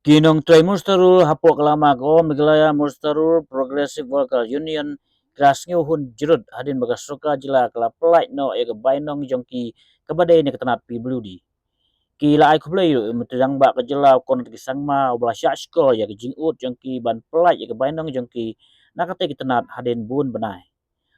Kinong Try Mustarul hapok lama ko miglaya Mustarul Progressive Worker Union keras hun jerut hadin bagas soka jela kala pelai no ega bainong jongki kabadai ne ketanat PWD. Kila ai kublai mutjang ba kejela kon kisang ma obla syashko ya kijing ut jongki ban pelai ega bainong jongki nakate ketanat hadin bun benai.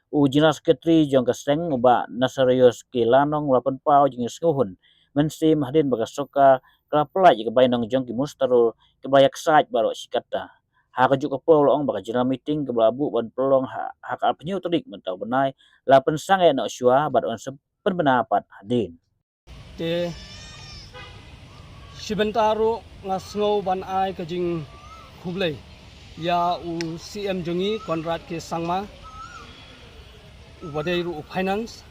Ujina sekretari jong kaseng uba nasarius ke lanong lapan pau jing nguhun mensim hadin bagas soka kala pelai ega bainong jongki Mustarul kebayak sait baru sikata haka juk kapol ong baka general meeting ke belabu ban pelong haka penyu terik mentau benai lapan sangai nak syua bat on sepen benapat hadin te sibentaru ngasngau ban ai kajing kublai ya u CM jongi Konrad ke sangma wadai ru finance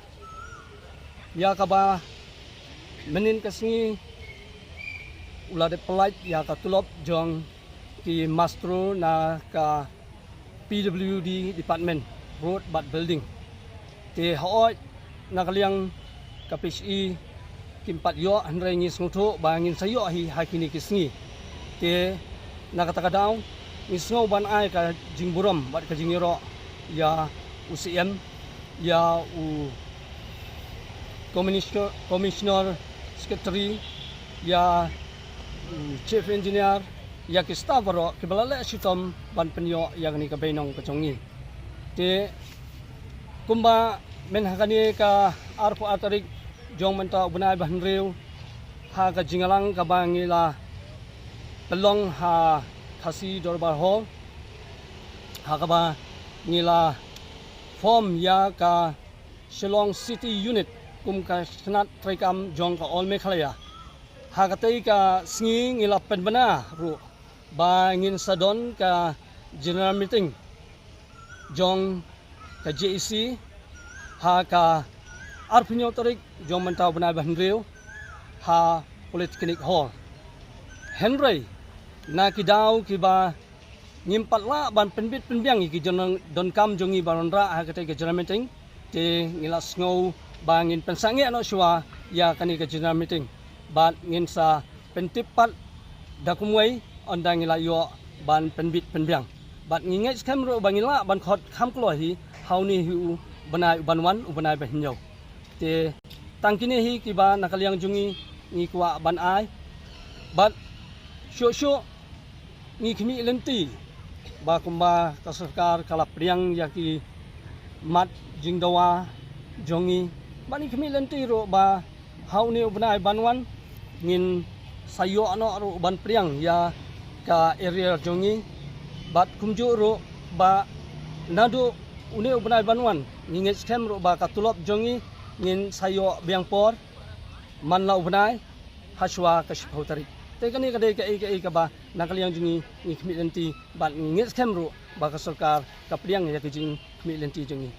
ya kaba menin kasngi ulade pelait ya katulop jong ki mastro na ka PWD department road but building te hoi na kaliang ka PSI kimpat yo andre ngis ngutu bangin sayo hi hakini kisngi te na katakadaw ngisngo ban ai ka jingburam bat ka jingiro ya UCM ya u commissioner secretary ya chief engineer ya ki staff ro ki balale sitom ban penyo yang ni ka benong kachongi te kumba men hakani ka arpo atarik jong menta bunai ban reu ha ka jingalang ka bangila pelong ha khasi dorbar ho ha ka ba ngila form ya ka Shillong City Unit kum ka senat trekam jong ka all mekhalaya hakatai ka sngi ngila penbana ru ba ngin sadon ka general meeting jong ka JEC ha ka arpinyo tarik jong mentau benai bahnriu ha polytechnic hall Henry na kidau kiba ngimpat la ban penbit penbiang ki jonong don kam jongi baronra hakatai ka general meeting te ngila sngo ba ngin pensangi ano syua ya kani ka general meeting bat ngin sa pentipat dakumway ondang ngila yo ban penbit penbiang bat ngingai skam ro bangila ban khot kham klo hi hauni hu banai banwan ubanai bahinjau te tangkini hi kiba nakaliang jungi ngi kwa ban ai bat syo ngi khmi lenti ba kumba ka sarkar kala priang yaki mat jingdawa jongi bani khmi lenti ro ba hauni ubanai banwan ngin sayo ano ro ban priang ya ka area jongi bat kumju ro ba nadu uni ubanai banwan ngin scam ro ba katulop jongi ngin sayo biangpor manla ubanai haswa kashpautari tekani kadai ka ba nakaliang jongi ngi khmi lenti bat ngin scam ro ba ka sarkar ka priang ya kijing khmi lenti jongi